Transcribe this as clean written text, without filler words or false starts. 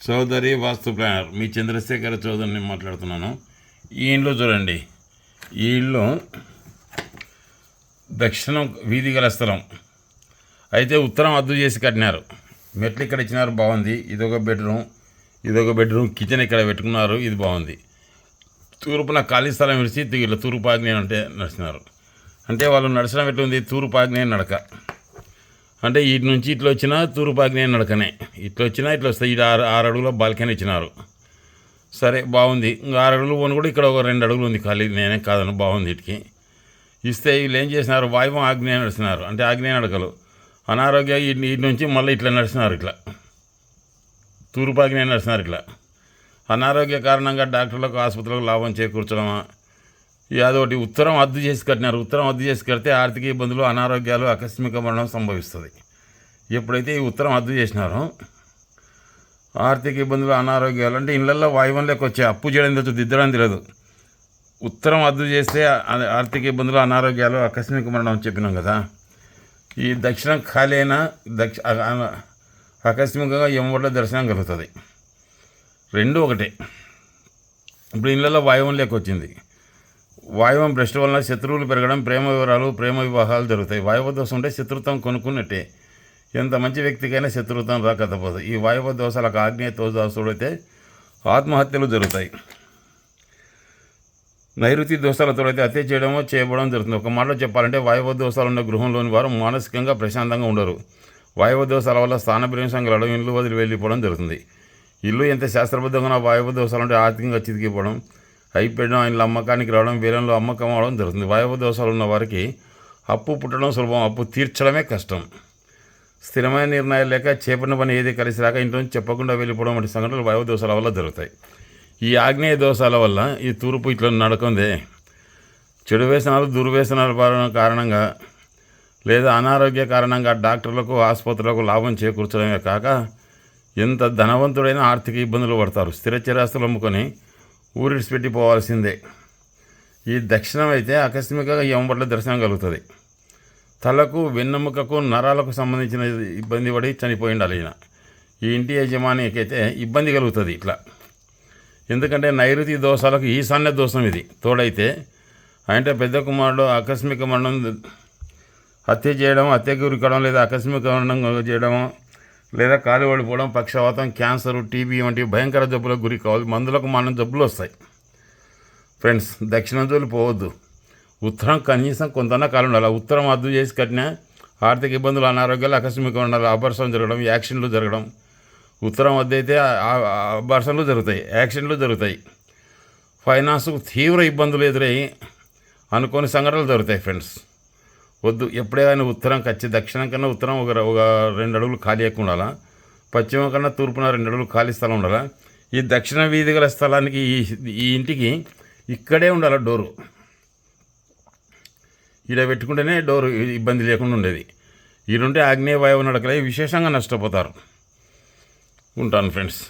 చౌదరి వాస్తు planar మీ చంద్రశేఖర చౌదరిని మాట్లాడుతున్నాను. ఈ ఇంట్లో చూడండి, ఈ ఇల్లు దక్షిణం వీధి గల స్థలం అయితే ఉత్తరం అద్దు చేసి కట్టినారు. మెట్లు ఇక్కడ ఇచ్చినారు, బాగుంది. ఇదొక బెడ్రూమ్, కిచెన్ ఇక్కడ పెట్టుకున్నారు, ఇది బాగుంది. తూర్పున ఖాళీ స్థలం విడిచి ఇట్లా తూర్పు ఆగ్నేయం అంటే నడిచినారు. అంటే వాళ్ళు నడచడం ఎట్లుంది, తూర్పు ఆగ్నేయం నడక. అంటే ఇటు నుంచి ఇట్లా వచ్చినా తూర్పు ఆగ్నేయం నడకనే, ఇట్లా వచ్చినా ఇట్లా వస్తాయి. ఇటు 6 అడుగుల బాల్కనీ ఇచ్చినారు. సరే బాగుంది. ఇంకా 6 అడుగులు పోను కూడా ఇక్కడ ఒక 2 అడుగులు ఉంది ఖాళీ, నేనే కాదను, బాగుంది. ఇటుకి ఇస్తే వీళ్ళు ఏం చేసినారు, వాయువం ఆగ్నేయం నడిచినారు. అంటే ఆగ్నేయ నడకలు అనారోగ్య ఇటు నుంచి మళ్ళీ ఇట్లా నడిచినారు, ఇట్లా తూర్పు ఆగ్నేయం నడిచినారు. ఇట్లా అనారోగ్య కారణంగా డాక్టర్లకు ఆసుపత్రులకు లాభం చేకూర్చడమా, అదొకటి. ఉత్తరం అద్దు చేసి కట్టినారు. ఉత్తరం అద్దు చేసి కడితే ఆర్థిక ఇబ్బందులు, అనారోగ్యాలు, ఆకస్మిక మరణం సంభవిస్తుంది. ఎప్పుడైతే ఈ ఉత్తరం అద్దు చేసినారో ఆర్థిక ఇబ్బందులు, అనారోగ్యాలు అంటే ఇళ్ళల్లో వాయువంలోకి వచ్చే అప్పు చేయడం తెలియదు, దిద్దడం తెలియదు. ఉత్తరం అద్దు చేస్తే ఆర్థిక ఇబ్బందులు, అనారోగ్యాలు, ఆకస్మిక మరణం చెప్పినాం కదా. ఈ దక్షిణం ఖాళీ అయినా ఆకస్మికంగా యమవడ్ల దర్శనం కలుగుతుంది. రెండు ఒకటే. ఇప్పుడు ఇళ్ళల్లో వాయువం లేకొచ్చింది. వాయువం భ్రష్టు వలన శత్రువులు పెరగడం, ప్రేమ వివరాలు, ప్రేమ వివాహాలు జరుగుతాయి. వాయువ దోషం ఉంటే శత్రుత్వం కొనుక్కున్నట్టే. ఎంత మంచి వ్యక్తికైనా శత్రుత్వం రాకపోదు. ఈ వాయువ దోషాలకు ఆగ్నేయ దోషాలతోడైతే ఆత్మహత్యలు జరుగుతాయి. నైరుతి దోషాలతోడైతే హత్య చేయడమో చేయబడడం జరుగుతుంది. ఒక మాటలో చెప్పాలంటే వాయువ దోషాలు ఉన్న గృహంలోని వారు మానసికంగా ప్రశాంతంగా ఉండరు. వాయువ దోషాల వల్ల స్థానభ్రంశం కలగడం, ఇల్లు వదిలి వెళ్ళిపోవడం జరుగుతుంది. ఇల్లు ఎంత శాస్త్రబద్ధంగా వాయువ దోషాలు ఉంటే ఆర్థికంగా చితికిపోవడం, అయిపోయడం, ఆయన అమ్మకానికి రావడం, వేలంలో అమ్మకం అవడం జరుగుతుంది. వాయువ దోషాలు ఉన్న వారికి అప్పు పుట్టడం సులభం, అప్పు తీర్చడమే కష్టం. స్థిరమైన నిర్ణయాలు లేక చేపట్టిన పని ఏది కలిసి రాక ఇంట్లో నుంచి చెప్పకుండా వెళ్ళిపోవడం వంటి సంఘటనలు వాయువ దోషాల వల్ల జరుగుతాయి. ఈ ఆగ్నేయ దోషాల వల్ల ఈ తూర్పు ఇట్లా నడకందే చెడు వ్యసనాలు, దుర్వ్యసనాల కారణంగా లేదా అనారోగ్య కారణంగా డాక్టర్లకు, ఆసుపత్రులకు లాభం చేకూర్చడమే కాక ఎంత ధనవంతుడైనా ఆర్థిక ఇబ్బందులు పడతారు. స్థిర చిరాస్తులు అమ్ముకొని ఊరిడిచి పెట్టిపోవాల్సిందే. ఈ దక్షిణం అయితే ఆకస్మికంగా యమవడ్ల దర్శనం కలుగుతుంది. తలకు, వెన్నెముకకు, నరాలకు సంబంధించిన ఇబ్బంది పడి చనిపోయి ఉండాలి ఈయన. ఈ ఇంటి యజమానికి అయితే ఇబ్బంది కలుగుతుంది ఇట్లా. ఎందుకంటే నైరుతి దోషాలకు ఈశాన్య దోషం ఇది తోడైతే, అంటే పెద్ద కుమారుడు ఆకస్మిక మరణం, హత్య చేయడం, హత్యకు గురికడం, లేదా ఆకస్మిక మరణం చేయడం, లేదా కాలు పడిపోవడం, పక్షవాతం, క్యాన్సర్, టీబీ వంటి భయంకర జబ్బులకు గురి కావాలి. మందులకు మానం జబ్బులు వస్తాయి. ఫ్రెండ్స్, దక్షిణం జోలి పోవద్దు. ఉత్తరం కనీసం కొంతన్నా కాలం ఉండాలి. ఉత్తరం అద్దు చేసి కట్టినా ఆర్థిక ఇబ్బందులు, అనారోగ్యాలు, ఆకస్మిక ఉండాలి. అపర్షణ జరగడం, యాక్సిడెంట్లు జరగడం. ఉత్తరం వద్ద అయితే అపర్షణలు జరుగుతాయి, యాక్సిడెంట్లు జరుగుతాయి. ఫైనాన్స్కు తీవ్ర ఇబ్బందులు ఎదురై అనుకోని సంఘటనలు జరుగుతాయి. ఫ్రెండ్స్, వద్దు. ఎప్పుడే కానీ ఉత్తరం దక్షిణం కన్నా ఉత్తరం ఒక 2 అడుగులు ఖాళీ ఎక్కువ ఉండాలా. పశ్చిమం కన్నా తూర్పున 2 అడుగులు ఖాళీ స్థలం ఉండాలా. ఈ దక్షిణ వీధి గల స్థలానికి ఈ ఇంటికి ఇక్కడే ఉండాలి డోరు. ఇలా పెట్టుకుంటేనే డోరు ఇబ్బంది లేకుండా ఉండేది. ఈ 2 ఆగ్నేయ వాయువు నడకలై విశేషంగా నష్టపోతారు. ఉంటాను ఫ్రెండ్స్.